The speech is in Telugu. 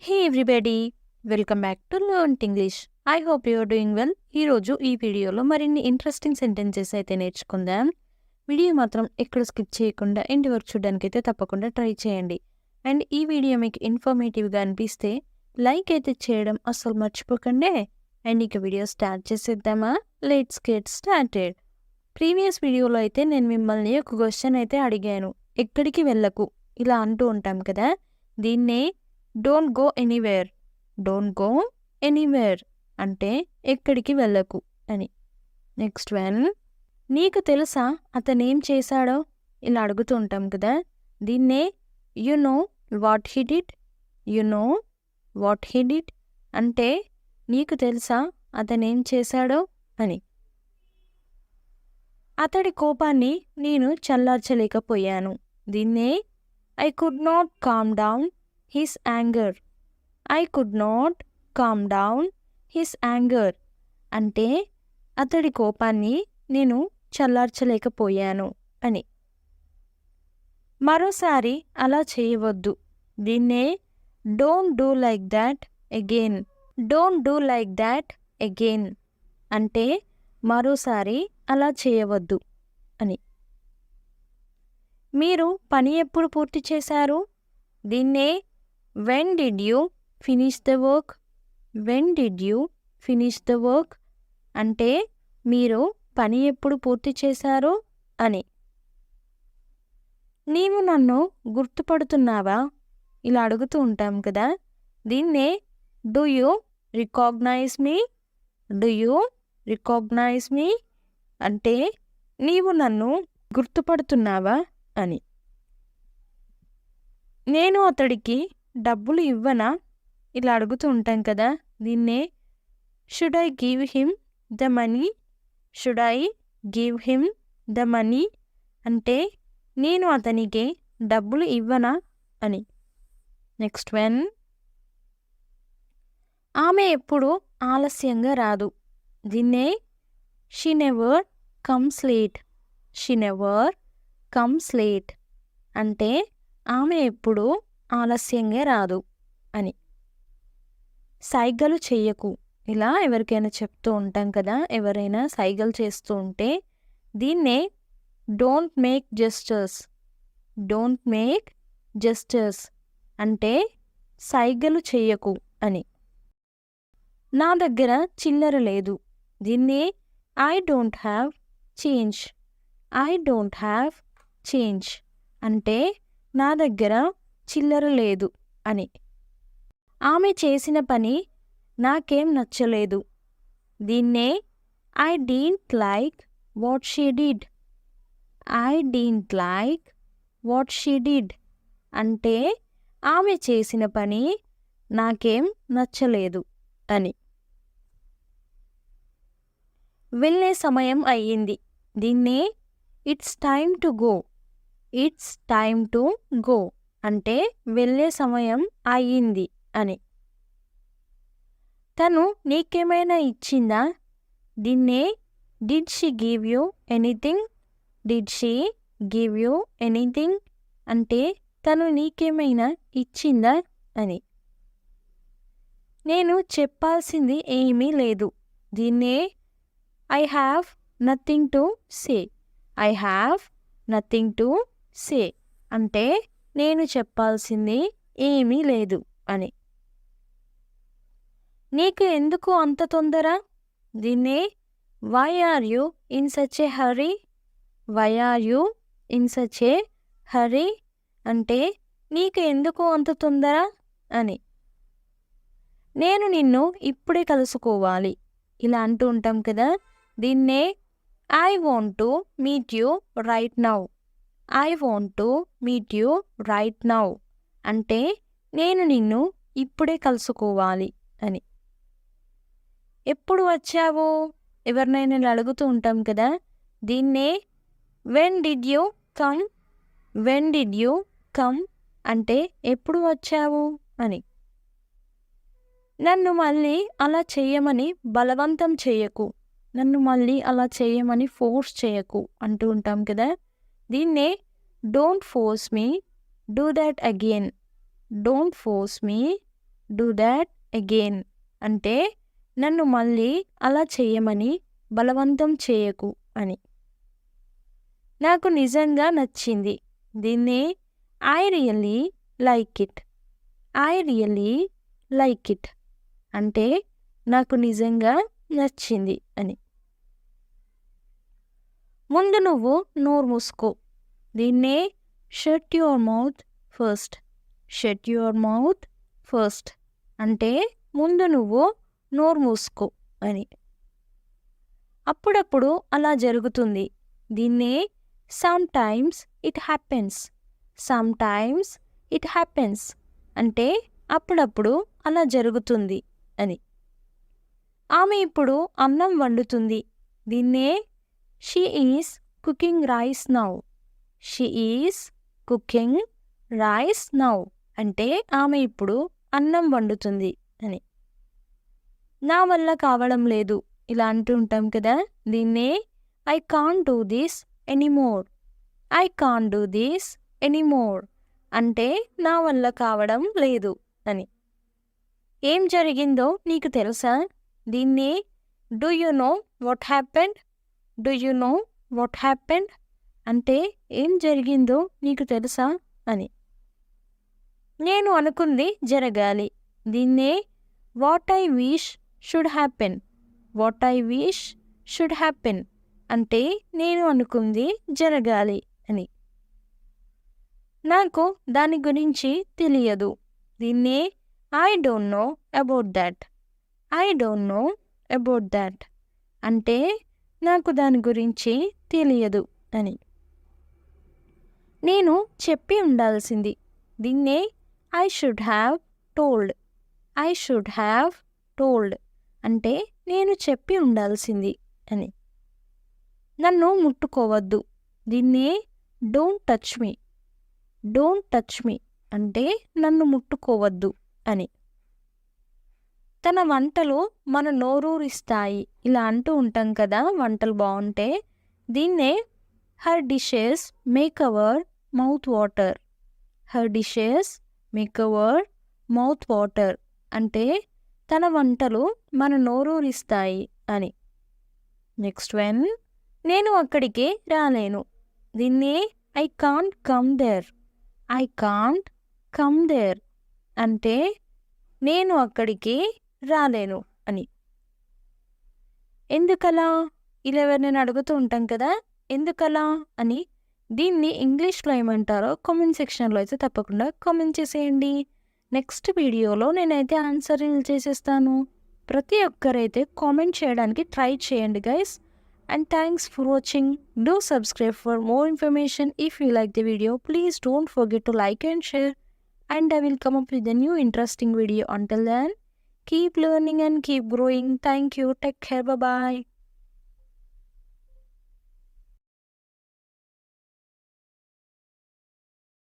Hey everybody! Welcome back to learnt English. I hope you are doing well. ఈరోజు ఈ వీడియోలో మరిన్ని ఇంట్రెస్టింగ్ సెంటెన్సెస్ అయితే నేర్చుకుందాం. వీడియో మాత్రం ఎక్కడ స్కిప్ చేయకుండా ఎండ్ వరకు చూడడానికైతే తప్పకుండా ట్రై చేయండి. అండ్ ఈ వీడియో మీకు ఇన్ఫర్మేటివ్గా అనిపిస్తే లైక్ అయితే చేయడం అస్సలు మర్చిపోకండి. అండ్ ఇక వీడియో స్టార్ట్ చేసేద్దామా? Let's get started. ప్రీవియస్ వీడియోలో అయితే నేను మిమ్మల్ని ఒక క్వశ్చన్ అయితే అడిగాను. ఎక్కడికి వెళ్ళకు ఇలా అంటూ ఉంటాం కదా, దీన్నే don't go anywhere. Don't go anywhere అంటే ఎక్కడికి వెళ్ళకు అని. నెక్స్ట్ వన్, నీకు తెలుసా అతనేం చేశాడో ఇలా అడుగుతూ ఉంటాం కదా, దీన్నే you know what he did. You know what he did అంటే నీకు తెలుసా అతనేం చేశాడో అని. అతడి కోపాన్ని నేను చల్లార్చలేకపోయాను. దీన్నే I could not calm down his anger. I could not calm down his anger అంటే అతడి కోపాన్ని నేను చల్లార్చలేకపోయాను అని. మరోసారి అలా చేయవద్దు. దీన్నే don't do like that again. Don't do like that again అంటే మరోసారి అలా చేయవద్దు అని. మీరు పని ఎప్పుడు పూర్తి చేశారు? దీన్నే when did you finish the work. When did you finish the work అంటే మీరు పని ఎప్పుడు పూర్తి చేశారు అని. నీవు నన్ను గుర్తుపడుతున్నావా ఇలా అడుగుతూ ఉంటాం కదా, దీన్నే do you recognise me. Do you recognise me అంటే నీవు నన్ను గుర్తుపడుతున్నావా అని. నేను అతడికి డబ్బులు ఇవ్వనా ఇలా అడుగుతూ ఉంటాం కదా, దీన్నే should I give him the money. Should I give him the money అంటే నేను అతనికి డబ్బులు ఇవ్వనా అని. నెక్స్ట్ వన్, ఆమె ఎప్పుడు ఆలస్యంగా రాదు. దీన్నే she never comes late. She never comes late అంటే ఆమె ఎప్పుడు ఆలస్యంగా రాదు అని. సైగలు చెయ్యకు ఇలా ఎవరికైనా చెప్తూ ఉంటాం కదా, ఎవరైనా సైగలు చేస్తూ ఉంటే దీన్నే don't make gestures. Don't make gestures అంటే సైగలు చెయ్యకు అని. నా దగ్గర చిల్లర లేదు. దీన్నే I don't have change. I don't have change అంటే నా దగ్గర చిల్లర లేదు అని. ఆమె చేసిన పని నాకేం నచ్చలేదు. దీన్నే I didn't like what she did. I didn't like what she did అంటే ఆమె చేసిన పని నాకేం నచ్చలేదు అని. వెళ్ళే సమయం అయ్యింది. దీన్నే it's time to go. It's time to go అంటే వెళ్ళే సమయం అయ్యింది అని. తను నీకేమైనా ఇచ్చిందా? దీన్నే did she give you anything. Did she give you anything అంటే తను నీకేమైనా ఇచ్చిందా అని. నేను చెప్పాల్సింది ఏమీ లేదు. దీన్నే I have nothing to say. I have nothing to say అంటే నేను చెప్పాల్సింది ఏమీ లేదు అని. నీకు ఎందుకు అంత తొందర? దీన్నే why are you in such a hurry. Why are you in such a hurry అంటే నీకు ఎందుకు అంత తొందర అని. నేను నిన్ను ఇప్పుడే కలుసుకోవాలి ఇలా అంటూ ఉంటాం కదా, దీన్నే I want to meet you right now. I want to meet you right now అంటే నేను నిన్ను ఇప్పుడే కలుసుకోవాలి అని. ఎప్పుడు వచ్చావు ఎవరినైనా అడుగుతూ ఉంటాం కదా, దీన్నే when did you come. When did you come అంటే ఎప్పుడు వచ్చావు అని. నన్ను మళ్ళీ అలా చేయమని బలవంతం చేయకు. నన్ను మళ్ళీ అలా చేయమని ఫోర్స్ చేయకు అంటూ ఉంటాం కదా, దీన్నే don't force me do that again. Don't force me do that again అంటే నన్ను మళ్ళీ అలా చెయ్యమని బలవంతం చేయకు అని. నాకు నిజంగా నచ్చింది. దీన్నే I really like it. I really like it అంటే నాకు నిజంగా నచ్చింది అని. ముందు నువ్వు నోరు మూసుకో. దీన్నే shut your mouth first. Shut your mouth first అంటే ముందు నువ్వు నోరు మూసుకో అని. అప్పుడప్పుడు అలా జరుగుతుంది. దీన్నే some times it happens. Some times it happens అంటే అప్పుడప్పుడు అలా జరుగుతుంది అని. ఆమె ఇప్పుడు అన్నం వండుతుంది. దీన్నే she is cooking rice now. She is cooking rice now అంటే ఆమె ఇప్పుడు అన్నం వండుతుంది అని. నా వల్ల కావడం లేదు ఇలా అంటూ ఉంటాం కదా. దీన్నే I can't do this anymore. I can't do this anymore అంటే నా వల్ల కావడం లేదు అని. ఏం జరిగిందో నీకు తెలుసా? దీన్నే do you know what happened. Do you know what happened అంటే ఏం జరిగిందో నీకు తెలుసా అని. నేను అనుకుంది జరగాలి. దీన్నే what I wish should happen. What I wish should happen అంటే నేను అనుకుంది జరగాలి అని. నాకు దాని గురించి తెలియదు. దీన్నే I don't know about that. I don't know about that అంటే నాకు దాని గురించి తెలియదు అని. నేను చెప్పి ఉండాల్సింది. దీన్నే I should have told. I should have told అంటే నేను చెప్పి ఉండాల్సింది అని. నన్ను ముట్టుకోవద్దు. దీన్నే don't touch me. Don't touch me అంటే నన్ను ముట్టుకోవద్దు అని. తన వంటలు మన నోరూరిస్తాయి ఇలా అంటూ ఉంటాం కదా వంటలు బాగుంటే. దీన్నే her dishes make our mouth water. Her dishes make our mouth water అంటే తన వంటలు మన నోరూరిస్తాయి అని. నెక్స్ట్ వన్, నేను అక్కడికి రాలేను. దీన్నే I can't come there. I can't come there అంటే నేను అక్కడికి రాలేను అని. ఎందుకలా ఇలా ఎవరినైనా అడుగుతూ ఉంటాం కదా ఎందుకలా అని. దీన్ని ఇంగ్లీష్లో ఏమంటారో కామెంట్ సెక్షన్లో అయితే తప్పకుండా కామెంట్ చేసేయండి. నెక్స్ట్ వీడియోలో నేనైతే ఆన్సర్ చేసేస్తాను. ప్రతి ఒక్కరైతే కామెంట్ చేయడానికి ట్రై చేయండి guys. And thanks for watching. Do subscribe for more information. If you like the video, please don't forget to like and share. And I will come up with a new interesting video. Until then, keep learning and keep growing. Thank you. Take care. Bye-bye.